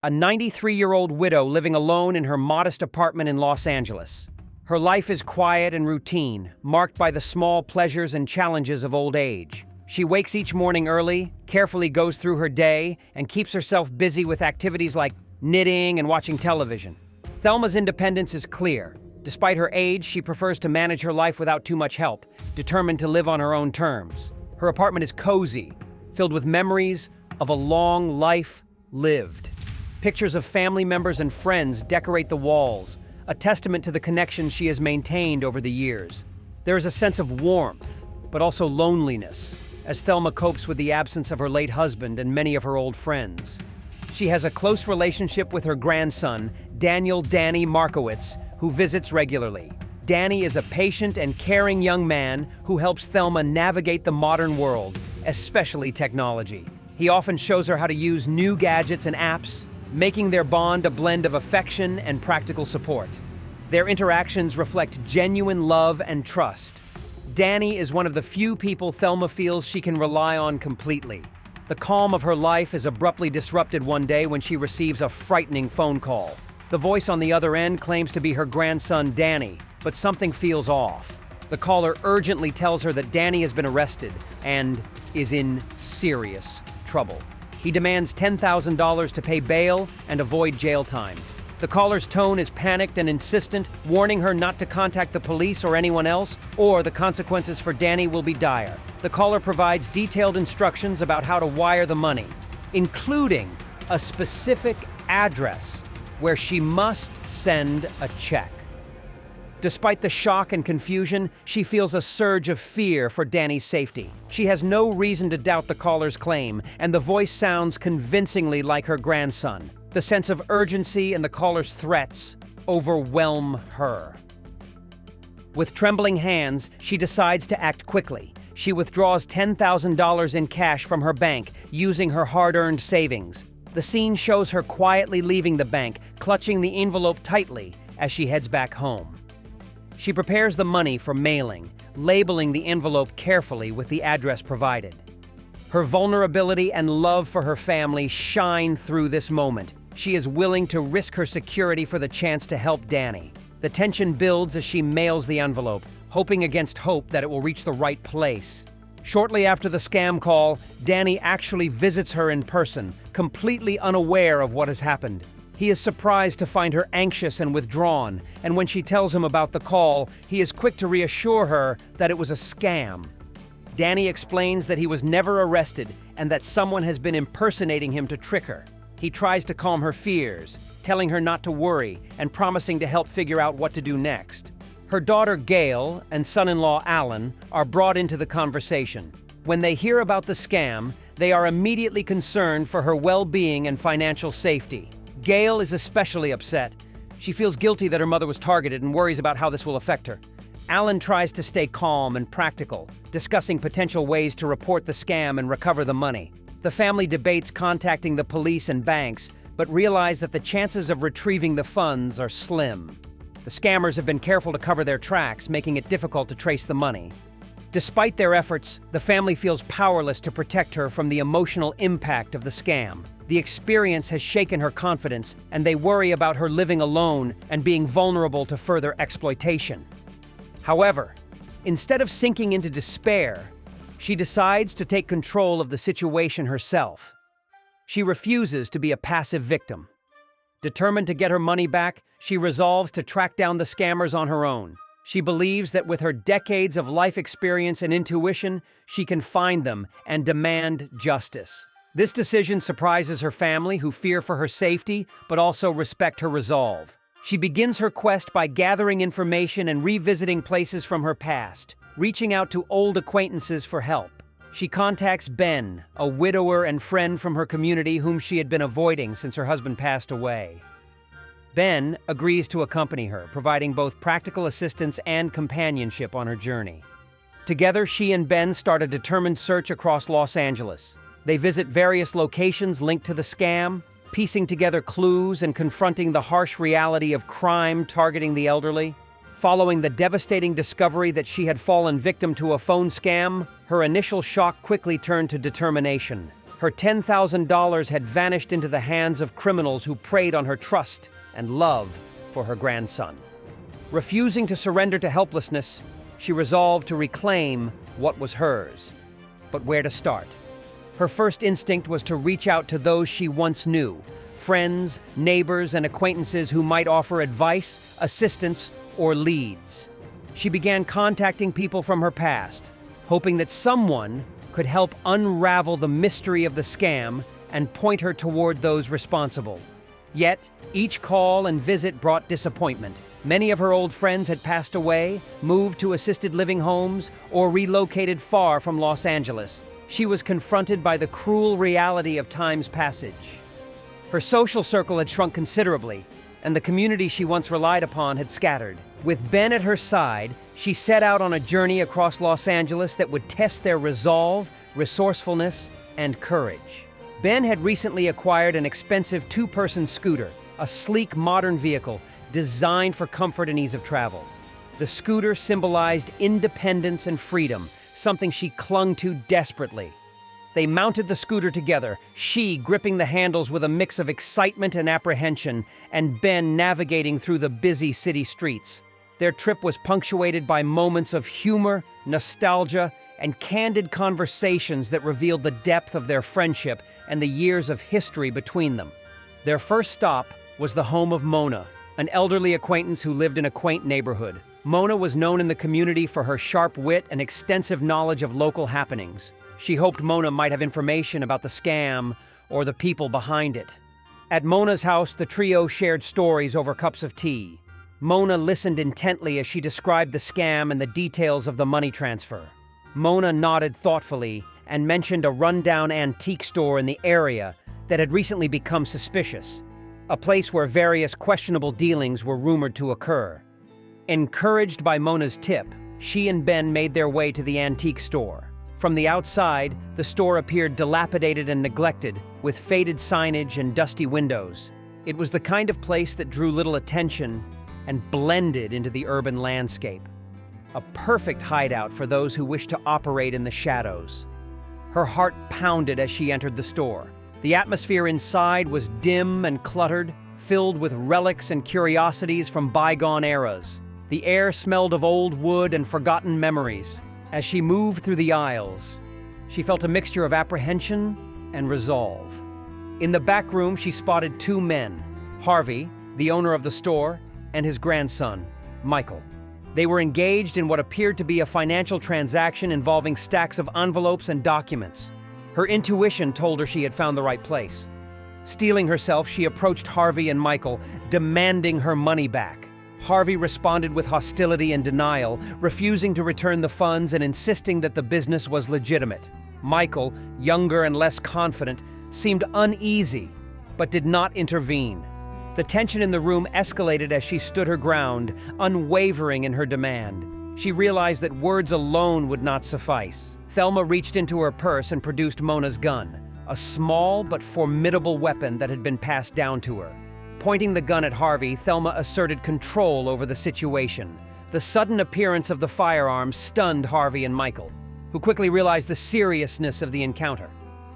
a 93-year-old widow living alone in her modest apartment in Los Angeles. Her life is quiet and routine, marked by the small pleasures and challenges of old age. She wakes each morning early, carefully goes through her day, and keeps herself busy with activities like knitting and watching television. Thelma's independence is clear. Despite her age, she prefers to manage her life without too much help, determined to live on her own terms. Her apartment is cozy, filled with memories of a long life lived. Pictures of family members and friends decorate the walls, a testament to the connection she has maintained over the years. There is a sense of warmth, but also loneliness, as Thelma copes with the absence of her late husband and many of her old friends. She has a close relationship with her grandson, Daniel "Danny" Markowitz, who visits regularly. Danny is a patient and caring young man who helps Thelma navigate the modern world, especially technology. He often shows her how to use new gadgets and apps, making their bond a blend of affection and practical support. Their interactions reflect genuine love and trust. Danny is one of the few people Thelma feels she can rely on completely. The calm of her life is abruptly disrupted one day when she receives a frightening phone call. The voice on the other end claims to be her grandson, Danny, but something feels off. The caller urgently tells her that Danny has been arrested and is in serious trouble. He demands $10,000 to pay bail and avoid jail time. The caller's tone is panicked and insistent, warning her not to contact the police or anyone else, or the consequences for Danny will be dire. The caller provides detailed instructions about how to wire the money, including a specific address where she must send a check. Despite the shock and confusion, she feels a surge of fear for Danny's safety. She has no reason to doubt the caller's claim, and the voice sounds convincingly like her grandson. The sense of urgency and the caller's threats overwhelm her. With trembling hands, she decides to act quickly. She withdraws $10,000 in cash from her bank, using her hard-earned savings. The scene shows her quietly leaving the bank, clutching the envelope tightly as she heads back home. She prepares the money for mailing, labeling the envelope carefully with the address provided. Her vulnerability and love for her family shine through this moment. She is willing to risk her security for the chance to help Danny. The tension builds as she mails the envelope, hoping against hope that it will reach the right place. Shortly after the scam call, Danny actually visits her in person, completely unaware of what has happened. He is surprised to find her anxious and withdrawn, and when she tells him about the call, he is quick to reassure her that it was a scam. Danny explains that he was never arrested and that someone has been impersonating him to trick her. He tries to calm her fears, telling her not to worry and promising to help figure out what to do next. Her daughter Gail and son-in-law Alan are brought into the conversation. When they hear about the scam, they are immediately concerned for her well-being and financial safety. Gail is especially upset. She feels guilty that her mother was targeted and worries about how this will affect her. Alan tries to stay calm and practical, discussing potential ways to report the scam and recover the money. The family debates contacting the police and banks, but realize that the chances of retrieving the funds are slim. The scammers have been careful to cover their tracks, making it difficult to trace the money. Despite their efforts, the family feels powerless to protect her from the emotional impact of the scam. The experience has shaken her confidence, and they worry about her living alone and being vulnerable to further exploitation. However, instead of sinking into despair, she decides to take control of the situation herself. She refuses to be a passive victim. Determined to get her money back, she resolves to track down the scammers on her own. She believes that with her decades of life experience and intuition, she can find them and demand justice. This decision surprises her family, who fear for her safety but also respect her resolve. She begins her quest by gathering information and revisiting places from her past, reaching out to old acquaintances for help. She contacts Ben, a widower and friend from her community whom she had been avoiding since her husband passed away. Ben agrees to accompany her, providing both practical assistance and companionship on her journey. Together, she and Ben start a determined search across Los Angeles. They visit various locations linked to the scam, piecing together clues and confronting the harsh reality of crime targeting the elderly. Following the devastating discovery that she had fallen victim to a phone scam, her initial shock quickly turned to determination. Her $10,000 had vanished into the hands of criminals who preyed on her trust and love for her grandson. Refusing to surrender to helplessness, she resolved to reclaim what was hers. But where to start? Her first instinct was to reach out to those she once knew, friends, neighbors, and acquaintances who might offer advice, assistance, or leads. She began contacting people from her past, hoping that someone could help unravel the mystery of the scam and point her toward those responsible. Yet, each call and visit brought disappointment. Many of her old friends had passed away, moved to assisted living homes, or relocated far from Los Angeles. She was confronted by the cruel reality of time's passage. Her social circle had shrunk considerably, and the community she once relied upon had scattered. With Ben at her side, she set out on a journey across Los Angeles that would test their resolve, resourcefulness, and courage. Ben had recently acquired an expensive two-person scooter, a sleek modern vehicle designed for comfort and ease of travel. The scooter symbolized independence and freedom, something she clung to desperately. They mounted the scooter together, she gripping the handles with a mix of excitement and apprehension, and Ben navigating through the busy city streets. Their trip was punctuated by moments of humor, nostalgia, and candid conversations that revealed the depth of their friendship and the years of history between them. Their first stop was the home of Mona, an elderly acquaintance who lived in a quaint neighborhood. Mona was known in the community for her sharp wit and extensive knowledge of local happenings. She hoped Mona might have information about the scam or the people behind it. At Mona's house, the trio shared stories over cups of tea. Mona listened intently as she described the scam and the details of the money transfer. Mona nodded thoughtfully and mentioned a rundown antique store in the area that had recently become suspicious, a place where various questionable dealings were rumored to occur. Encouraged by Mona's tip, she and Ben made their way to the antique store. From the outside, the store appeared dilapidated and neglected, with faded signage and dusty windows. It was the kind of place that drew little attention and blended into the urban landscape. A perfect hideout for those who wished to operate in the shadows. Her heart pounded as she entered the store. The atmosphere inside was dim and cluttered, filled with relics and curiosities from bygone eras. The air smelled of old wood and forgotten memories. As she moved through the aisles, she felt a mixture of apprehension and resolve. In the back room, she spotted two men, Harvey, the owner of the store, and his grandson, Michael. They were engaged in what appeared to be a financial transaction involving stacks of envelopes and documents. Her intuition told her she had found the right place. Steeling herself, she approached Harvey and Michael, demanding her money back. Harvey responded with hostility and denial, refusing to return the funds and insisting that the business was legitimate. Michael, younger and less confident, seemed uneasy, but did not intervene. The tension in the room escalated as she stood her ground, unwavering in her demand. She realized that words alone would not suffice. Thelma reached into her purse and produced Mona's gun, a small but formidable weapon that had been passed down to her. Pointing the gun at Harvey, Thelma asserted control over the situation. The sudden appearance of the firearm stunned Harvey and Michael, who quickly realized the seriousness of the encounter.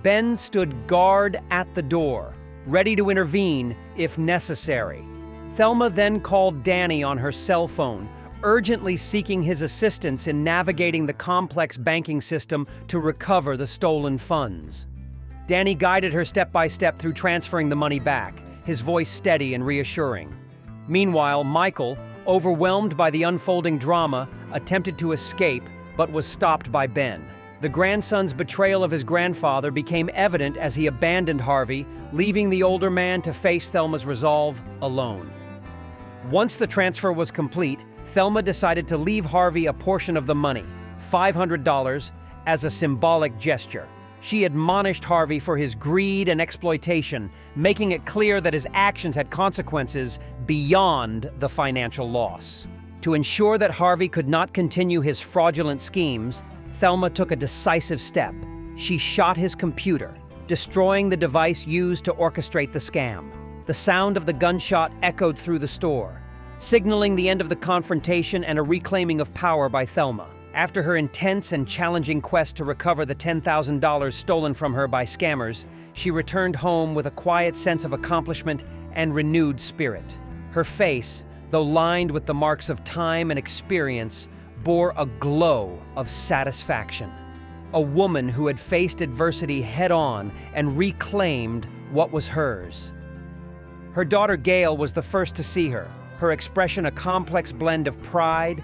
Ben stood guard at the door, ready to intervene if necessary. Thelma then called Danny on her cell phone, urgently seeking his assistance in navigating the complex banking system to recover the stolen funds. Danny guided her step by step through transferring the money back, his voice steady and reassuring. Meanwhile, Michael, overwhelmed by the unfolding drama, attempted to escape but was stopped by Ben. The grandson's betrayal of his grandfather became evident as he abandoned Harvey, leaving the older man to face Thelma's resolve alone. Once the transfer was complete, Thelma decided to leave Harvey a portion of the money, $500, as a symbolic gesture. She admonished Harvey for his greed and exploitation, making it clear that his actions had consequences beyond the financial loss. To ensure that Harvey could not continue his fraudulent schemes, Thelma took a decisive step. She shot his computer, destroying the device used to orchestrate the scam. The sound of the gunshot echoed through the store, signaling the end of the confrontation and a reclaiming of power by Thelma. After her intense and challenging quest to recover the $10,000 stolen from her by scammers, she returned home with a quiet sense of accomplishment and renewed spirit. Her face, though lined with the marks of time and experience, bore a glow of satisfaction. A woman who had faced adversity head-on and reclaimed what was hers. Her daughter Gail was the first to see her, her expression a complex blend of pride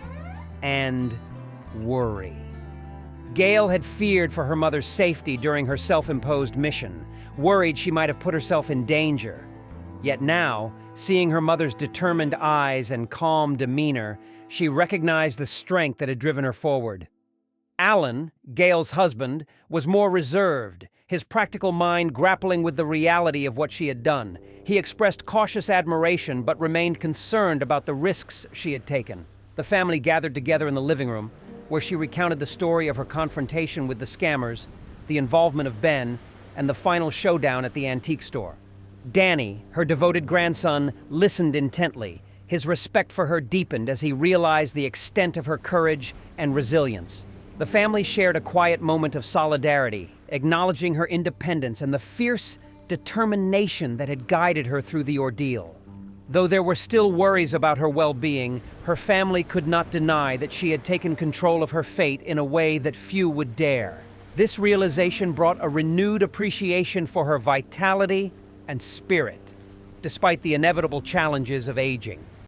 and worry. Gail had feared for her mother's safety during her self-imposed mission, worried she might have put herself in danger. Yet now, seeing her mother's determined eyes and calm demeanor, she recognized the strength that had driven her forward. Alan, Gail's husband, was more reserved, his practical mind grappling with the reality of what she had done. He expressed cautious admiration but remained concerned about the risks she had taken. The family gathered together in the living room, where she recounted the story of her confrontation with the scammers, the involvement of Ben, and the final showdown at the antique store. Danny, her devoted grandson, listened intently. His respect for her deepened as he realized the extent of her courage and resilience. The family shared a quiet moment of solidarity, acknowledging her independence and the fierce determination that had guided her through the ordeal. Though there were still worries about her well-being, her family could not deny that she had taken control of her fate in a way that few would dare. This realization brought a renewed appreciation for her vitality and spirit, despite the inevitable challenges of aging.